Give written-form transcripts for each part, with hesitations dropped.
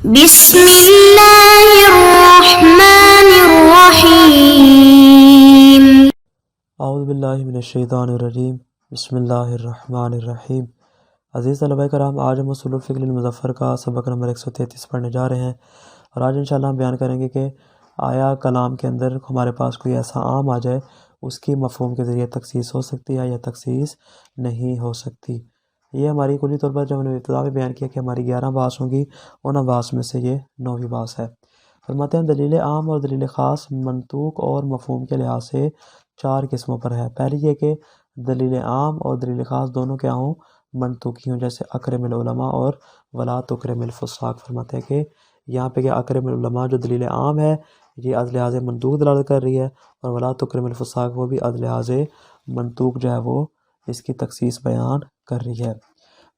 بسم اللہ الرحمن الرحیم۔ اعوذ باللہ من الشیطان الرجیم، بسم اللہ الرحمن الرحیم۔ عزیز طلبہ کرام، آج ہم اصول الفقہ المظفر کا سبق نمبر 133 پڑھنے جا رہے ہیں، اور آج انشاءاللہ ہم بیان کریں گے کہ آیا کلام کے اندر ہمارے پاس کوئی ایسا عام آ جائے اس کی مفہوم کے ذریعے تخصیص ہو سکتی ہے یا تخصیص نہیں ہو سکتی۔ یہ ہماری کلی طور پر جب ہم نے ابتدا میں بیان کیا کہ ہماری 11 باس ہوں گی، ان باس میں سے یہ 9ویں باس ہے۔ فرماتے ہیں دلیل عام اور دلیل خاص منطوق اور مفہوم کے لحاظ سے 4 قسموں پر ہے۔ پہلی یہ کہ دلیل عام اور دلیل خاص دونوں کیا ہوں؟ منطوقی ہوں، جیسے اکرم العلماء اور ولا تکرم الفساق۔ فرماتے ہیں کہ یہاں پہ کہ اکرم العلماء جو دلیل عام ہے یہ از لحاظ منطوق دلالت کر رہی ہے، اور ولا تکرم الفساق وہ بھی از لحاظ منطوق جو ہے وہ اس کی تخصیص بیان کر رہی ہے۔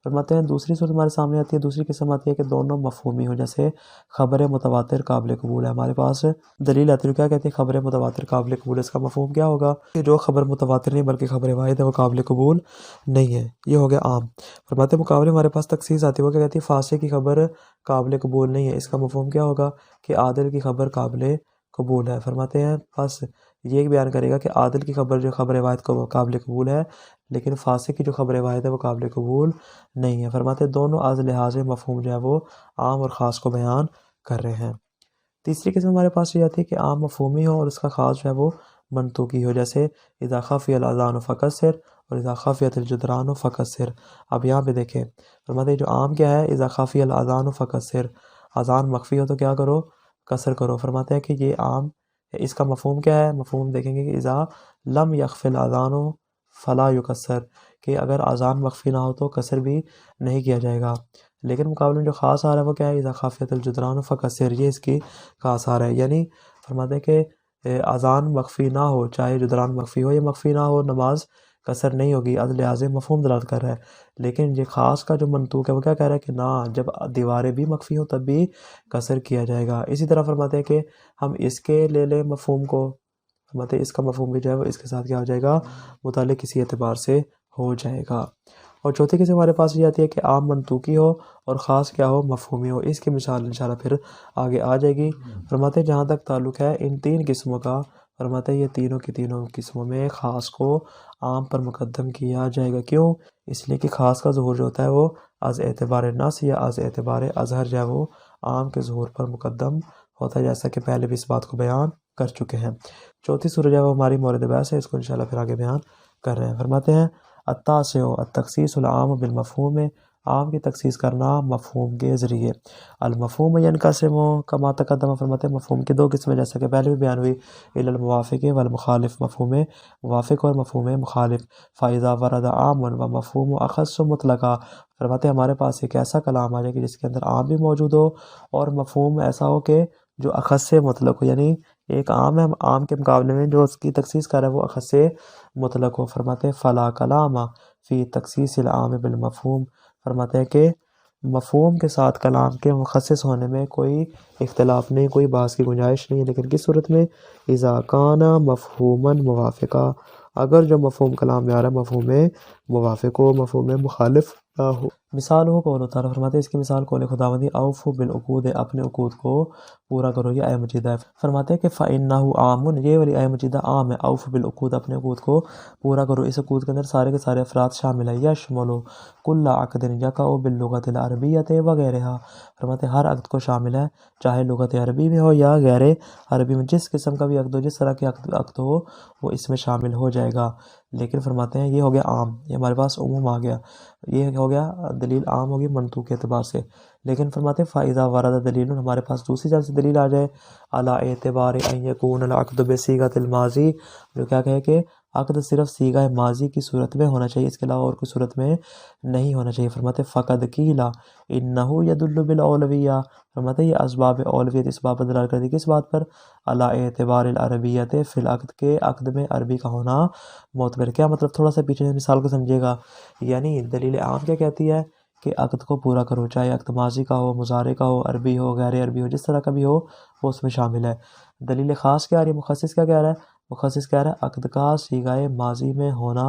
فرماتے ہیں دوسری صورت ہمارے سامنے آتی ہے، دوسری قسم آتی ہے کہ دونوں مفہومی ہوں، جیسے خبر متواتر قابل قبول ہے، ہمارے پاس دلیل آتی ہے، کیا کہتے ہیں؟ خبر متواتر قابل قبول ہے۔ اس کا مفہوم کیا ہوگا؟ کہ جو خبر متواتر نہیں بلکہ خبر واحد ہے وہ قابل قبول نہیں ہے، یہ ہو گیا عام۔ فرماتے ہیں مقابلے ہمارے پاس تخصیص آتی ہے، وہ کیا کہتی ہے؟ فاسق کی خبر قابل قبول نہیں ہے، اس کا مفہوم کیا ہوگا؟ کہ عادل کی خبر قابل قبول ہے۔ فرماتے ہیں بس یہ بیان کرے گا کہ عادل کی خبر جو خبر واحد کو قابل قبول ہے، لیکن فاسق کی جو خبر واحد ہے وہ قابل قبول نہیں ہے۔ فرماتے ہیں دونوں از لحاظ مفہوم جو ہے وہ عام اور خاص کو بیان کر رہے ہیں۔ تیسری قسم ہمارے پاس یہ آتی ہے کہ عام مفہومی ہو اور اس کا خاص جو ہے وہ منطوقی ہو، جیسے اذا خفی الاذان فکسر اور اذا خفیت الجدران فکسر۔ اب یہاں پہ دیکھیں فرماتے ہیں جو عام کیا ہے؟ اذا خفی الاذان فکسر، اذان مخفی ہو تو کیا کرو؟ کسر کرو۔ فرماتے ہیں کہ یہ عام ہے، اس کا مفہوم کیا ہے؟ مفہوم دیکھیں گے کہ اذا لم یخفی الاذان فلا یکسر، کہ اگر اذان مخفی نہ ہو تو کسر بھی نہیں کیا جائے گا۔ لیکن مقابلے میں جو خاص آ رہا ہے وہ کیا ہے؟ اذا خفیت الجدران فکسر، یہ اس کی خاص آ رہا ہے، یعنی فرماتے ہیں کہ اذان مخفی نہ ہو، چاہے جدران مخفی ہو یا مخفی نہ ہو، نماز کسر نہیں ہوگی، از لحاظ مفہوم دلالت کر رہا ہے۔ لیکن یہ خاص کا جو منطوق ہے وہ کیا کہہ رہا ہے؟ کہ نہ، جب دیواریں بھی مخفی ہوں تب بھی کسر کیا جائے گا۔ اسی طرح فرماتے ہیں کہ ہم اس کے لے لیں مفہوم کو، فرماتے ہیں اس کا مفہوم بھی جو ہے وہ اس کے ساتھ کیا ہو جائے گا؟ متعلق کسی اعتبار سے ہو جائے گا۔ اور چوتھی قسم ہمارے پاس یہ آتی ہے کہ عام منطوقی ہو اور خاص کیا ہو؟ مفہومی ہو۔ اس کی مثال انشاءاللہ پھر آگے آ جائے گی۔ فرماتے ہیں جہاں تک تعلق ہے ان 3 قسموں کا، فرماتے ہیں یہ تینوں کی تینوں قسموں میں خاص کو عام پر مقدم کیا جائے گا۔ کیوں؟ اس لیے کہ خاص کا ظہور جو ہوتا ہے وہ از اعتبار نص یا از اعتبار اظہر جو ہے وہ عام کے ظہور پر مقدم ہوتا ہے، جیسا کہ پہلے بھی اس بات کو بیان کر چکے ہیں۔ چوتھی صورت جو ہے وہ ہماری مورد بحث ہے، اس کو انشاءاللہ پھر آگے بیان کر رہے ہیں۔ فرماتے ہیں التاسع التخصیص العام بالمفہوم، عام کی تخصیص کرنا مفہوم کے ذریعے۔ المفہوم ینقسم کما تقدم، فرماتے ہیں مفہوم کی 2 قسمیں، جیسا کہ پہلے بھی بیان ہوئی، الی الموافق والمخالف، مفہوم موافق اور مفہوم مخالف۔ فاذا ورد عام و مفہوم اخص مطلقا، فرماتے ہیں ہمارے پاس ایک ایسا کلام آ جائے کہ جس کے اندر عام بھی موجود ہو اور مفہوم ایسا ہو کہ جو اخص مطلق ہو، یعنی ایک عام ہے، عام کے مقابلے میں جو اس کی تخصیص کر رہا ہے وہ اخص مطلق ہو۔ فرماتے ہیں فلا کلام فی تخصیص العام بالمفہوم، فرماتے ہیں کہ مفہوم کے ساتھ کلام کے مخصص ہونے میں کوئی اختلاف نہیں، کوئی بحث کی گنجائش نہیں ہے، لیکن کس صورت میں؟ اذا کان مفہوما موافقا، اگر جو مفہوم کلام میں آ رہا ہے مفہوم موافق ہو، مفہوم مخالف نہ ہو۔ مثال ہو قول تعالیٰ، فرماتے ہیں اس کی مثال قول خداوندی اوفوا بالعقود، اپنے عقود کو پورا کرو، یہ آیہ مجیدہ ہے۔ فرماتے ہیں کہ فإنہ عام، یہ والی آیہ مجیدہ عام ہے، اوفوا بالعقود، اپنے عقود کو پورا کرو، اس عقود کے اندر سارے کے سارے افراد شامل ہیں، یشمل کل عقد یقع باللغۃ العربیۃ وغیرہا، فرماتے ہیں ہر عقد کو شامل ہے، چاہے لغت عربی میں ہو یا غیر عربی میں، جس قسم کا بھی عقد ہو، جس طرح کے عقد ہو وہ اس میں شامل ہو جائے گا۔ لیکن فرماتے ہیں یہ ہو گیا عام، یہ ہمارے پاس عموم آ گیا، یہ ہو گیا دلیل عام ہوگی منطوق کے اعتبار سے۔ لیکن فرماتے ہیں فاذا ورد دلیل، ہمارے پاس دوسری جگہ سے دلیل آ جائے، علی اعتبار ان یکون العقد بصیغۃ الماضی، جو کیا کہے کہ عقد صرف صیغہ ماضی کی صورت میں ہونا چاہیے، اس کے علاوہ اور کوئی صورت میں نہیں ہونا چاہیے۔ فرماتے ہیں فقد قیل انہ یدل بالاولویہ، فرماتے ہیں یہ اسباب اولویت اس بات پر دلالت کرتی ہے، کس بات پر؟ علی اعتبار العربیت فی العقد، کے عقد میں عربی کا ہونا معتبر۔ کیا مطلب؟ تھوڑا سا پیچھے مثال کو سمجھیے گا، یعنی دلیل عام کیا کہتی ہے کہ عقد کو پورا کرو، چاہے عقد ماضی کا ہو، مضارع کا ہو، عربی ہو، غیر عربی ہو، جس طرح کا بھی ہو وہ اس میں شامل ہے۔ دلیل خاص کیا آ رہی ہے؟ مخصص کیا کہہ رہا ہے؟ مخصص کہہ رہا ہے عقد کا صیغہ ماضی میں ہونا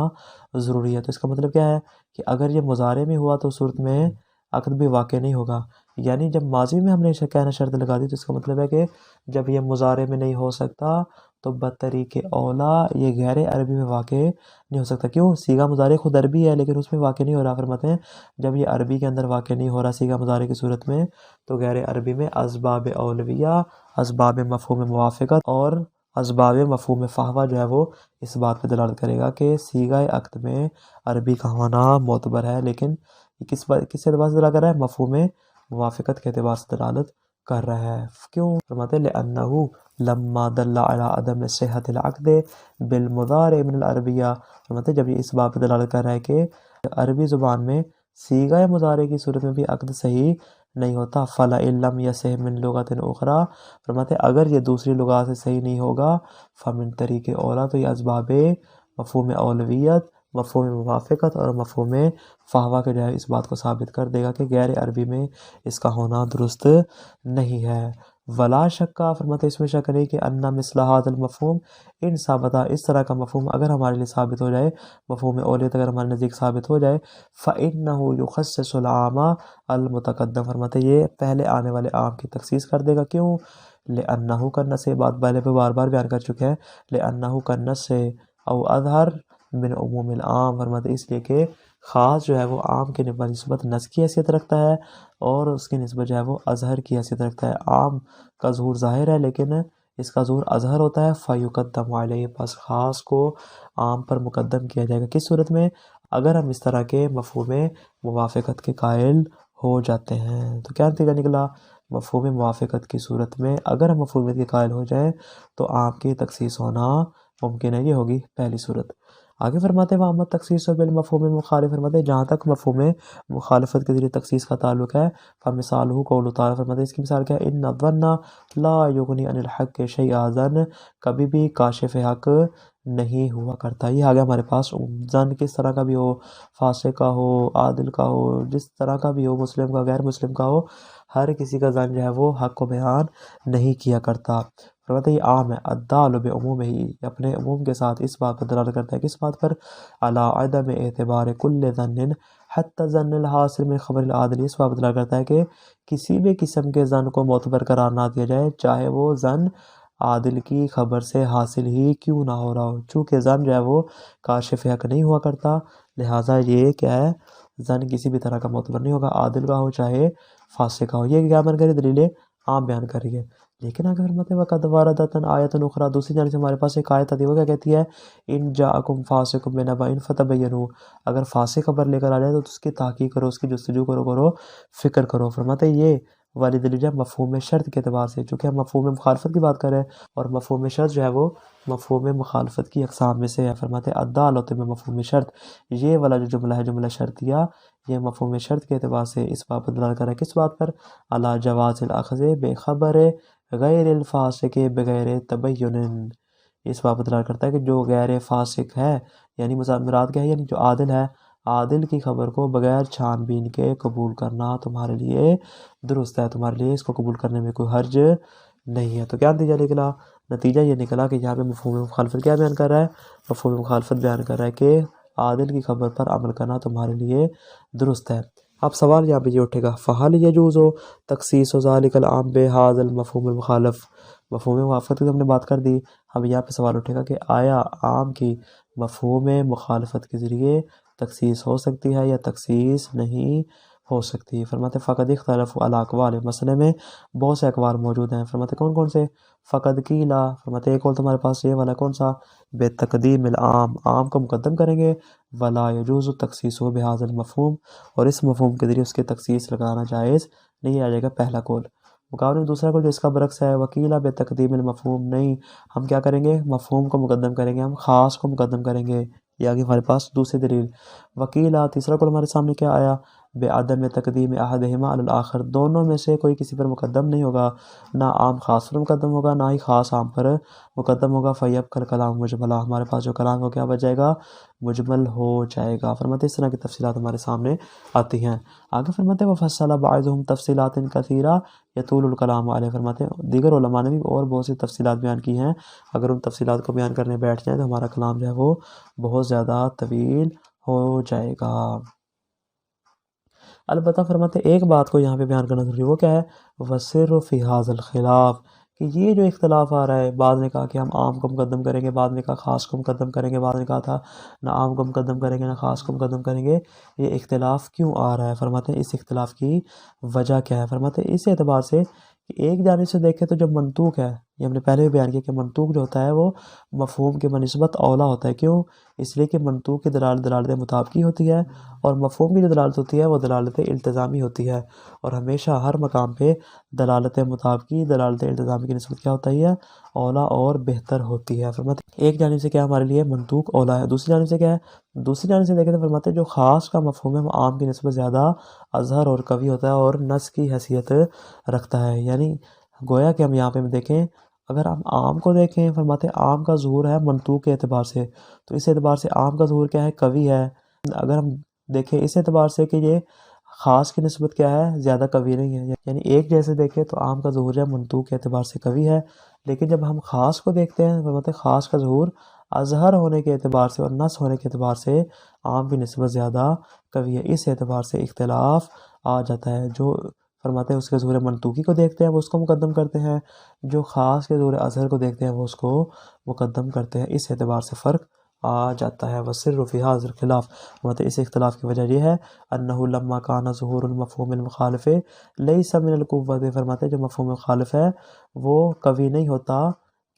ضروری ہے، تو اس کا مطلب کیا ہے کہ اگر یہ مضارع میں ہوا تو صورت میں عقد بھی واقع نہیں ہوگا، یعنی جب ماضی میں ہم نے کہنا شرط لگا دی تو اس کا مطلب ہے کہ جب یہ مضارع میں نہیں ہو سکتا تو بطریق اولا یہ غیر عربی میں واقع نہیں ہو سکتا۔ کیوں؟ صیغہ مضارع خود عربی ہے لیکن اس میں واقع نہیں ہو رہا۔ فرماتے ہیں جب یہ عربی کے اندر واقع نہیں ہو رہا صیغہ مضارع کی صورت میں تو غیر عربی میں اسباب اولویہ، اسباب مفہوم موافقت اور اسباب مفہوم فہوہ جو ہے وہ اس بات پہ دلالت کرے گا کہ صیغہ عقد میں عربی کا ہونا معتبر ہے، لیکن کس اعتبار سے دلالت کر رہا ہے؟ مفہوم موافقت کے اعتبار سے دلالت کر رہا ہے۔ کیوں؟ فرماتے ہیں لِأَنَّهُ لَمَّا دَلَّ عَلَىٰ عَدَمِ صِحَّةِ الْعَقْدِ بِالْمُضَارِعِ مِنَ الْعَرَبِيَّةِ، فرماتے ہیں جب یہ اس بات پہ دلالت کر رہا ہے کہ عربی زبان میں صیغہ مضارع کی صورت میں بھی عقد صحیح نہیں ہوتا، فَلَئِن لَّمْ يَصِحْ مِن لُغَةٍ أُخْرَىٰ، فرماتے ہیں اگر یہ دوسری لغات سے صحیح نہیں ہوگا فَمِن طریق اولا، تو یہ اسباب مفہوم اولویت، مفہوم موافقت اور مفہوم فہوہ کے جو ہے اس بات کو ثابت کر دے گا کہ غیر عربی میں اس کا ہونا درست نہیں ہے۔ ولا شکا، فرماتے اس میں شک نہیں کہ ان مثل ھذا المفہوم ان ثابتہ، اس طرح کا مفہوم اگر ہمارے لیے ثابت ہو جائے، مفہوم اولیت اگر ہمارے نزدیک ثابت ہو جائے، فإنہ یخصص العام المتقدم، فرماتے یہ پہلے آنے والے عام کی تخصیص کر دے گا۔ کیوں؟ لأنہ کنس سے، بات پہلے پہ بار بار بیان کر چکے ہیں، لأنہ کنس سے او اظہر من عموم العام، فرماتے اس لیے کہ خاص جو ہے وہ عام کے نسبت نص کی حیثیت رکھتا ہے اور اس کی نسبت جو ہے وہ اظہر کی حیثیت رکھتا ہے۔ عام کا ظہور ظاہر ہے لیکن اس کا ظہور اظہر ہوتا ہے، فیقدم علیہ، پس خاص کو عام پر مقدم کیا جائے گا۔ کس صورت میں؟ اگر ہم اس طرح کے مفہوم موافقت کے قائل ہو جاتے ہیں۔ تو کیا نتیجہ نکلا؟ مفہوم موافقت کی صورت میں اگر ہم مفہومیت کے قائل ہو جائیں تو عام کی تخصیص ہونا ممکن ہے، یہ ہوگی پہلی صورت۔ آگے فرماتے ہیں وَأَمَّا التَّخْصِيصُ بِالْمَفْهُومِ الْمُخَالِفِ، فرماتے ہیں جہاں تک مفہوم مخالفت کے ذریعے تخصیص کا تعلق ہے، فَمِثَالُهُ قَوْلُ تَعَالَىٰ، فرماتے ہیں اس کی مثال کیا ہے؟ إِنَّ الظَّنَّ لَا يُغْنِي عَنِ الْحَقِّ شَيْئًا، ظن کبھی بھی کاشف حق نہیں ہوا کرتا۔ یہ آگے ہمارے پاس ظن کس طرح کا بھی ہو، فاسق کا ہو، عادل کا ہو، جس طرح کا بھی ہو، مسلم کا غیر مسلم کا ہو، ہر کسی کا ظن جو ہے وہ حق کو بیان نہیں کیا کرتا۔ فرماتے ہیں یہ عام ہے، الدال بعمومہ، اپنے عموم کے ساتھ اس بات پر دلالت کرتا ہے، کس بات پر؟ علی عدم اعتبار کل ظن حتی ظن الحاصل من خبر العادل، اس بات پر دلالت کرتا ہے کہ کسی بھی قسم کے ظن کو معتبر قرار نہ دیا جائے چاہے وہ ظن عادل کی خبر سے حاصل ہی کیوں نہ ہو رہا ہو۔ چونکہ ظن جو ہے وہ کاشف حق نہیں ہوا کرتا، لہٰذا یہ کیا ہے؟ ظن کسی بھی طرح کا معتبر نہیں ہوگا، عادل کا ہو چاہے فاسق کا ہو۔ یہ کیا بیان کری؟ دلیل عام بیان کر رہی ہے۔ لیکن اگر فرماتے وقت واردۃ آیۃ اخری، دوسری جانب سے ہمارے پاس ایک آیت آتی ہے، وہ کیا کہتی ہے؟ ان جاءکم فاسق بنبأ فتبینوا، اگر فاسق خبر لے کر آ جائے تو اس کی تحقیق کرو، اس کی جستجو کرو، فکر کرو۔ فرماتے یہ والی دلیل ہے مفہوم شرط کے اعتبار سے، چونکہ ہم مفہوم مخالفت کی بات کر رہے ہیں اور مفہوم شرط جو ہے وہ مفہوم مخالفت کی اقسام میں سے ہے۔ فرماتے الدالۃ بمفہوم شرط، یہ والا جو جملہ ہے جملہ شرطیہ، یہ مفہوم شرط کے اعتبار سے اس بات پر دلالت کر رہا ہے، کس بات پر؟ علی جواز الاخذ بخبر غیر الفاسق بغیر تبین، اس بات پر دلالت کرتا ہے کہ جو غیر فاسق ہے، یعنی مراد کیا ہے؟ یعنی جو عادل ہے، عادل کی خبر کو بغیر چھان بین کے قبول کرنا تمہارے لیے درست ہے، تمہارے لیے اس کو قبول کرنے میں کوئی حرج نہیں ہے۔ تو کیا نتیجہ نکلا؟ نتیجہ یہ نکلا کہ یہاں پہ مفہوم مخالفت کیا بیان کر رہا ہے؟ مفہوم مخالفت بیان کر رہا ہے کہ عادل کی خبر پر عمل کرنا تمہارے لیے درست ہے۔ اب سوال یہاں پہ یہ اٹھے گا، فَهَلْ يَجُوزُ تَخْصِيصُ ذَلِكَ الْعَامِّ بِهَذَا الْمَفْهُومِ الْمُخَالَفِ، مفہوم مخالفت کی ہم نے بات کر دی، اب یہاں پہ سوال اٹھے گا کہ آیا عام کی مفہوم مخالفت کے ذریعے تخصیص ہو سکتی ہے یا تخصیص نہیں ہو سکتی؟ فرماتے فقد اختلف علی اقوال، مسئلے میں بہت سے اقوال موجود ہیں۔ فرماتے کون کون سے؟ فقد قیلا، فرماتے ایک اور تمہارے پاس یہ والا کون سا؟ بے تقدیم العام، عام کو مقدم کریں گے، ولا یجوز تخصیص بہذا المفہوم، اور اس مفہوم کے ذریعے اس کے تخصیص لگانا جائز نہیں، آ جائے گا پہلا قول۔ مقابلے میں دوسرا قول جو اس کا برعکس ہے، وکیلا بے تقدیم المفہوم، نہیں، ہم کیا کریں گے؟ مفہوم کو مقدم کریں گے، ہم خاص کو مقدم کریں گے۔ یہ آگے ہمارے پاس دوسری دلیل۔ وکیلا، تیسرا قول ہمارے سامنے کیا آیا؟ بے عدم تقدیم احدہما علی الاخر، دونوں میں سے کوئی کسی پر مقدم نہیں ہوگا، نہ عام خاص پر مقدم ہوگا نہ ہی خاص عام پر مقدم ہوگا، فیبقی کلام مجملا، ہمارے پاس جو کلام ہو کیا بچ جائے گا؟ مجمل ہو جائے گا۔ فرماتے اس طرح کی تفصیلات ہمارے سامنے آتی ہیں۔ آگے فرماتے وفصل بعضهم تفصیلات کثیرہ یطول الکلام علیہ، فرماتے دیگر علماء نے بھی اور بہت سی تفصیلات بیان کی ہیں، اگر ان تفصیلات کو بیان کرنے بیٹھ جائیں تو ہمارا کلام جو ہے وہ بہت زیادہ طویل ہو جائے گا۔ البتہ فرماتے ایک بات کو یہاں پہ بیان کرنا ضروری ہے، وہ کیا ہے؟ وَسِرُّ فِي هَذَا الْخِلَافِ، کہ یہ جو اختلاف آ رہا ہے، بعض نے کہا کہ ہم عام کو مقدم کریں گے، بعض نے کہا خاص کو مقدم کریں گے، بعض نے کہا تھا نہ عام کو مقدم کریں گے نہ خاص کو مقدم کریں گے، یہ اختلاف کیوں آ رہا ہے؟ فرماتے ہیں اس اختلاف کی وجہ کیا ہے؟ فرماتے ہیں اس اعتبار سے کہ ایک جانب سے دیکھیں تو جو منطوق ہے، یہ ہم نے پہلے بھی بیان کیا کہ منطوق جو ہوتا ہے وہ مفہوم کے بنسبت اولا ہوتا ہے۔ کیوں؟ اس لیے کہ منطوق کی دلالت مطابقی ہوتی ہے، اور مفہوم کی جو دلالت ہوتی ہے وہ دلالت التزامی ہوتی ہے، اور ہمیشہ ہر مقام پہ دلالت مطابقی دلالت التزامی کی نسبت کیا ہوتا ہے؟ اولا اور بہتر ہوتی ہے۔ فرماتے ایک جانب سے کیا ہمارے لیے منطوق اولا ہے، دوسری جانب سے کیا ہے؟ دوسری جانب سے دیکھیں تو فرماتے ہیں جو خاص کا مفہوم ہے وہ عام کی نسبت زیادہ اظہر اور قوی ہوتا ہے اور نص کی حیثیت رکھتا ہے۔ یعنی گویا کہ ہم یہاں پہ دیکھیں، اگر ہم عام کو دیکھیں، فرماتے ہیں عام کا ظہور ہے منطوق کے اعتبار سے، تو اس اعتبار سے عام کا ظہور کیا ہے؟ قوی ہے۔ اگر ہم دیکھیں اس اعتبار سے کہ یہ خاص کی نسبت کیا ہے؟ زیادہ قوی نہیں ہے، یعنی ایک جیسے دیکھیں تو عام کا ظہور ہے منطوق کے اعتبار سے قوی ہے، لیکن جب ہم خاص کو دیکھتے ہیں فرماتے ہیں خاص کا ظہور اظہر ہونے کے اعتبار سے اور نص ہونے کے اعتبار سے عام کی نسبت زیادہ قوی ہے۔ اس اعتبار سے اختلاف آ جاتا ہے۔ جو فرماتے ہیں اس کے ظہور منطوقی کو دیکھتے ہیں وہ اس کو مقدم کرتے ہیں، جو خاص کے ظہور اظہر کو دیکھتے ہیں وہ اس کو مقدم کرتے ہیں۔ اس اعتبار سے فرق آ جاتا ہے۔ وَسِرُّ فِي هَذَا الْخِلَافِ، فرماتے ہیں اس اختلاف کی وجہ یہ ہے أَنَّهُ لَمَّا كَانَ ظُهُورُ الْمَفْهُومِ الْمُخَالِفِ لَيْسَ مِنَ الْقُوَّةِ، فرماتے ہیں جو مفہوم مخالف ہے وہ قوی نہیں ہوتا،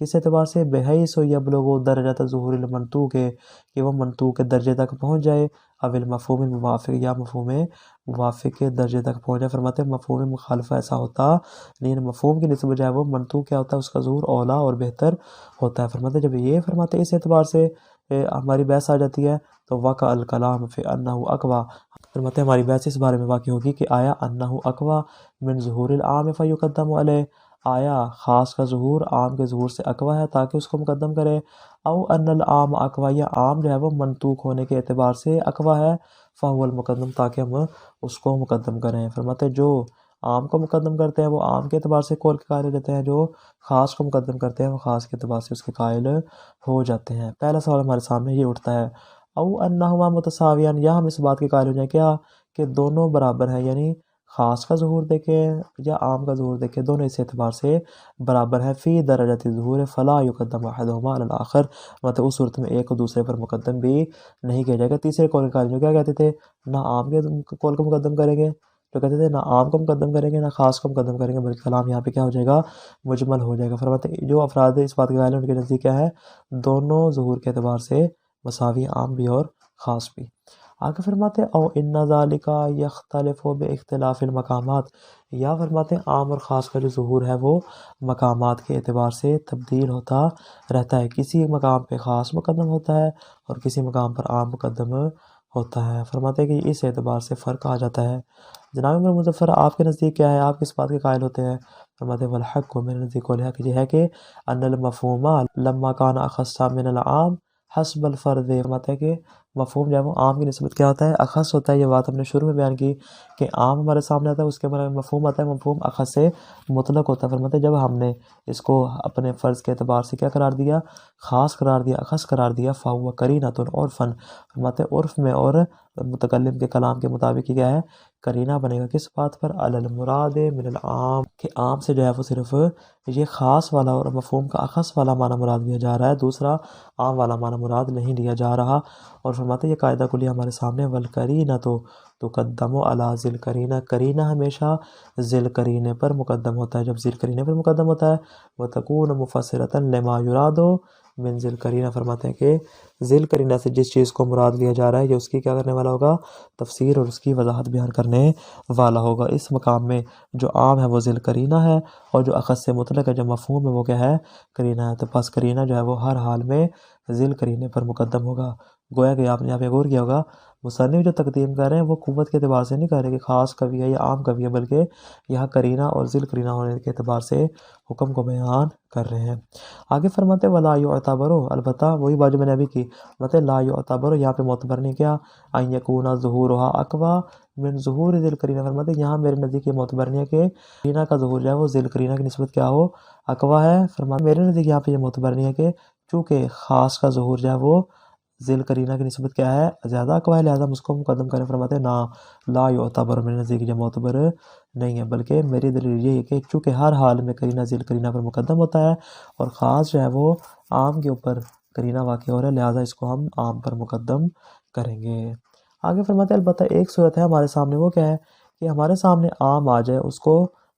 کس اعتبار سے؟ بِحَيْثُ يَبْلُغُ دَرَجَةَ ظُهُورِ الْمَنْطُوقِ، کہ وہ منطوق کے درجے تک پہنچ جائے، اب المفہوم الموافق، یا مفہوم موافق کے درجے تک پہنچ جائے۔ فرماتے ہیں مفہوم مخالفہ ایسا ہوتا نہیں، مفہوم کی نسبت جو ہے وہ منطوق کیا ہوتا ہے؟ اس کا ظہور اولا اور بہتر ہوتا ہے۔ فرماتے ہیں جب یہ فرماتے ہیں اس اعتبار سے ہماری بحث آ جاتی ہے تو وقع الکلام فی انہ اقوی، فرماتے ہیں ہماری بحث اس بارے میں واقع ہوگی کہ آیا انہ اقوی من ظہور العام فیقدم علیہ، آیا خاص کا ظہور عام کے ظہور سے اقوی ہے تاکہ اس کو مقدم کرے، او ان العام اقوی، یا عام جو ہے وہ منطوق ہونے کے اعتبار سے اقوی ہے، فہو المقدم، تاکہ ہم اس کو مقدم کریں۔ فرماتے ہیں جو عام کو مقدم کرتے ہیں وہ عام کے اعتبار سے قول کے قائل ہو جاتے ہیں، جو خاص کو مقدم کرتے ہیں وہ خاص کے اعتبار سے اس کے قائل ہو جاتے ہیں۔ پہلا سوال ہمارے سامنے یہ اٹھتا ہے، او انہما متساویان، یا ہم اس بات کے قائل ہو جائیں کیا کہ دونوں برابر ہیں، یعنی خاص کا ظہور دیکھیں یا عام کا ظہور دیکھیں دونوں اس اعتبار سے برابر ہے، فی درجۃ ظہور فلا یقدم احدہما علی الاخر، مطلب اس صورت میں ایک کو دوسرے پر مقدم بھی نہیں کیا جائے گا۔ تیسرے قول کے قائل جو کیا کہتے تھے؟ نہ عام کے قول کو مقدم کریں گے، جو کہتے تھے نہ عام کو مقدم کریں گے نہ خاص کو مقدم کریں گے، بلکہ کلام یہاں پہ کیا ہو جائے گا؟ مجمل ہو جائے گا۔ فرماتے ہیں جو افراد اس بات کے قائل ہیں ان کے نزدیک کیا ہے؟ دونوں ظہور کے اعتبار سے مساوی، عام بھی اور خاص بھی۔ آگے فرماتے ہیں او ان ذالک یختلف باختلاف المقامات، یا فرماتے ہیں عام اور خاص کا جو ظہور ہے وہ مقامات کے اعتبار سے تبدیل ہوتا رہتا ہے، کسی مقام پہ خاص مقدم ہوتا ہے اور کسی مقام پر عام مقدم ہوتا ہے۔ فرماتے ہیں کہ اس اعتبار سے فرق آ جاتا ہے۔ جناب عمر مظفر آپ کے نزدیک کیا ہے؟ آپ کس بات کے قائل ہوتے ہیں؟ فرماتے ہیں والحق کو، میرے نزدیک قول حق یہ ہے کہ ان المفہوم لما کان اخص من العام حسب الفرد، فرماتے ہیں کہ مفہوم جو ہے وہ عام کی نسبت کیا ہوتا ہے؟ اخص ہوتا ہے۔ یہ بات ہم نے شروع میں بیان کی کہ عام ہمارے سامنے آتا ہے، اس کے بعد مفہوم آتا ہے، مفہوم اخص سے مطلق ہوتا ہے۔ فرماتے ہیں جب ہم نے اس کو اپنے فرض کے اعتبار سے کیا قرار دیا؟ خاص قرار دیا، اخص قرار دیا، فہو قرینۃ عرفاً، فرماتے ہیں عرف میں اور متکلم کے کلام کے مطابق کیا ہے؟ قرینہ بنے گا، کس بات پر؟ علی المراد من العام، کہ عام سے جو ہے وہ صرف یہ خاص والا اور مفہوم کا اخص والا معنی مراد لیا جا رہا ہے، دوسرا عام والا معنی مراد نہیں لیا جا رہا۔ اور فرماتے ہیں یہ قاعدہ کلی ہمارے سامنے، والقرینہ تقدم علی ذی القرینہ، قرینہ ہمیشہ ذی القرینے پر مقدم ہوتا ہے۔ جب ذی القرینے پر مقدم ہوتا ہے وتکون مفسرۃ لما یراد من ذی القرینہ، فرماتے ہیں کہ ذی القرینہ سے جس چیز کو مراد لیا جا رہا ہے یہ اس کی کیا کرنے والا ہوگا؟ تفسیر اور اس کی وضاحت بیان کرنے والا ہوگا۔ اس مقام میں جو عام ہے وہ ذی القرینہ ہے، اور جو اخص سے مطلق ہے، جو مفہوم ہے وہ کیا ہے؟ قرینہ ہے۔ تو پس قرینہ جو ہے وہ ہر حال میں ذی القرینے پر مقدم ہوگا۔ گویا کہ آپ نے یہاں پہ غور کیا ہوگا، مصنف جو تقدیم کر رہے ہیں وہ قوت کے اعتبار سے نہیں کر رہے کہ خاص قوی ہے یا عام قوی ہے، بلکہ یہاں قرینہ اور ذی القرینہ ہونے کے اعتبار سے حکم کو بیان کر رہے ہیں۔ آگے فرماتے ولا یعتبر، البتہ وہی بات جو میں نے ابھی کی، مطلب لا یعتبر یہاں پہ معتبر نہیں کیا، ان یکون ظہورها اقوی من ظہور ذی القرینہ، فرماتے یہاں میرے نزدیک یہ معتبر نہیں ہے کہ قرینہ کا ظہور جو ہے وہ ذی القرینہ کی نسبت کیا ہو؟ اقوی ہے۔ فرماتے میرے نزدیک یہاں پہ یہ معتبر نہیں ہے کہ چونکہ خاص کا ظہور جو ہے وہ ذیل کرینہ کی نسبت کیا ہے زیادہ اقوا ہے لہٰذا ہم اس کو مقدم کریں. فرماتے ہیں نا لا یعتبر میرے نزدیک یہ معتبر نہیں ہے، بلکہ میری دلیل یہ ہے کہ چونکہ ہر حال میں کرینہ ذیل کرینہ پر مقدم ہوتا ہے اور خاص جو ہے وہ عام کے اوپر کرینہ واقع ہو رہا ہے لہٰذا اس کو ہم عام پر مقدم کریں گے. آگے فرماتے ہیں البتہ ایک صورت ہے ہمارے سامنے، وہ کیا ہے کہ ہمارے سامنے عام آ جائے، اس کو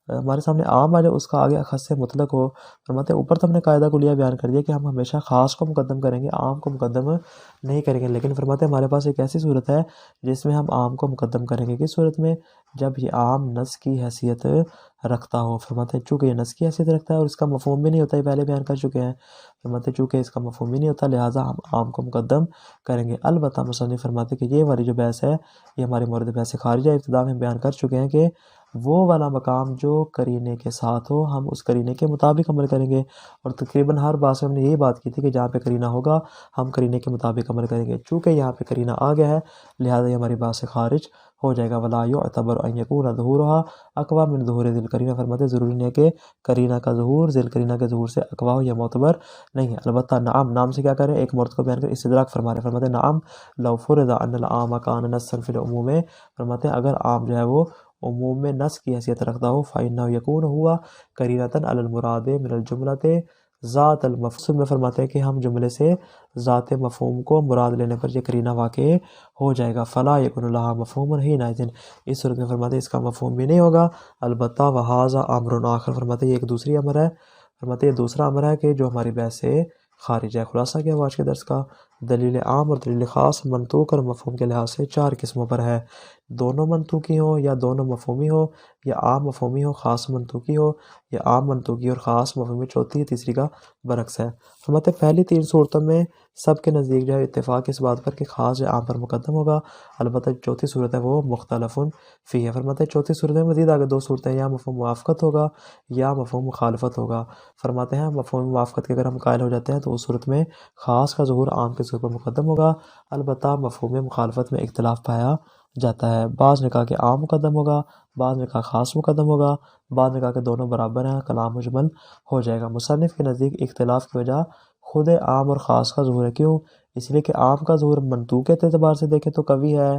ہمارے سامنے عام آ جائے، اس کا آگے اخص سے مطلق ہو. فرماتے ہیں اوپر تو ہم نے قاعدہ کلیہ بیان کر دیا کہ ہم ہمیشہ خاص کو مقدم کریں گے، عام کو مقدم نہیں کریں گے، لیکن فرماتے ہیں ہمارے پاس ایک ایسی صورت ہے جس میں ہم عام کو مقدم کریں گے. کس صورت میں؟ جب یہ عام نص کی حیثیت رکھتا ہو. فرماتے ہیں چونکہ یہ نص کی حیثیت رکھتا ہے اور اس کا مفہوم بھی نہیں ہوتا، یہ پہلے بیان کر چکے ہیں. فرماتے ہیں چونکہ اس کا مفہوم بھی نہیں ہوتا لہٰذا ہم عام کو مقدم کریں گے. البتہ مصنف فرماتے ہیں کہ یہ والی جو بحث ہے یہ ہماری مورد بحث سے خارج ہے. ابتدا میں ہم بیان کر چکے ہیں کہ وہ والا مقام جو کرینے کے ساتھ ہو ہم اس کرینے کے مطابق عمل کریں گے، اور تقریباً ہر بات میں ہم نے یہی بات کی تھی کہ جہاں پہ کرینہ ہوگا ہم کرینے کے مطابق عمل کریں گے. چونکہ یہاں پہ کرینہ آ گیا ہے لہٰذا یہ ہماری بات سے خارج ہو جائے گا. ولا یعتبر ان یکون ظہورها اقوی من ظہور ذی القرینہ. فرماتے ضروری نہیں ہے کہ کرینہ کا ظہور ذی القرینہ کے ظہور سے اقوی ہو یا معتبر نہیں ہے. البتہ نعم، نام سے کیا کریں، ایک مورد کو بیان کر استدراک فرما رہے ہیں. فرماتے ہیں نعم لو فرض ان العام کان نصا فی العموم. فرماتے ہیں اگر عام جو ہے وہ عموم میں نص کی حیثیت رکھتا ہو فإنه یکون ہوا قرینۃ علی المراد من الجملۃ ذات المفہوم. میں فرماتے ہیں کہ ہم جملے سے ذات مفہوم کو مراد لینے پر یہ کرینہ واقع ہو جائے گا. فلا یکن لہا مفہوم حینئذ. اس صورت میں فرماتے ہیں اس کا مفہوم بھی نہیں ہوگا. البتہ وہذا امر آخر. فرماتے ہیں یہ ایک دوسری امر ہے. فرماتے ہیں یہ دوسرا امر ہے کہ جو ہماری بحث سے خارج ہے. خلاصہ کیا ہوا آج کے درس کا؟ دلیل عام اور دلیل خاص منطوق اور مفہوم کے لحاظ سے 4 قسموں پر ہے. دونوں منطوقی ہوں یا دونوں مفہومی ہو، یا عام مفہومی ہو خاص منطوقی ہو، یا عام منطوقی اور خاص مفہومی، چوتھی تیسری کا برعکس ہے. فرماتے ہیں پہلی 3 صورتوں میں سب کے نزدیک جو ہے اتفاق اس بات پر کہ خاص عام پر مقدم ہوگا. البتہ چوتھی صورت ہے وہ مختلف فی ہے. فرماتے ہیں چوتھی صورت میں مزید آگے 2 صورتیں یا مفہوم موافقت ہوگا یا مفہوم مخالفت ہوگا. فرماتے ہیں مفہوم موافقت کے اگر ہم قائل ہو جاتے ہیں تو اس صورت میں خاص کا ظہور عام کے ظہور پر مقدم ہوگا. البتہ مفہوم مخالفت میں اختلاف پایا جاتا ہے. بعض نے کہا کہ عام مقدم ہوگا، بعض نے کہا خاص مقدم ہوگا، بعض نے کہا کہ دونوں برابر ہیں، کلام مجمل ہو جائے گا. مصنف کے نزدیک اختلاف کی وجہ خود عام اور خاص کا ظہور ہے. کیوں؟ اس لیے کہ عام کا ظہور منطوق کے اعتبار سے دیکھیں تو قوی ہے،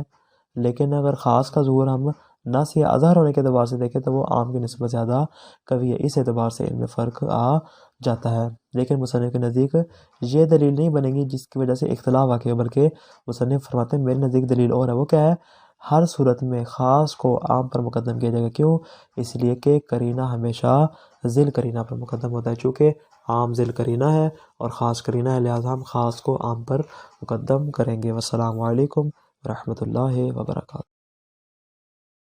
لیکن اگر خاص کا ظہور ہم نص یا اظہر ہونے کے اعتبار سے دیکھیں تو وہ عام کی نسبت زیادہ قوی ہے. اس اعتبار سے ان میں فرق آ جاتا ہے. لیکن مصنف کے نزدیک یہ دلیل نہیں بنے گی جس کی وجہ سے اختلاف واقع ہو، بلکہ مصنف فرماتے ہیں میرے نزدیک دلیل اور ہے. وہ کیا ہے؟ ہر صورت میں خاص کو عام پر مقدم کیا جائے گا. کیوں؟ اس لیے کہ کرینہ ہمیشہ ذیل کرینہ پر مقدم ہوتا ہے. چونکہ عام ذیل کرینہ ہے اور خاص کرینہ ہے لہٰذا ہم خاص کو عام پر مقدم کریں گے. والسلام علیکم ورحمۃ اللہ وبرکاتہ.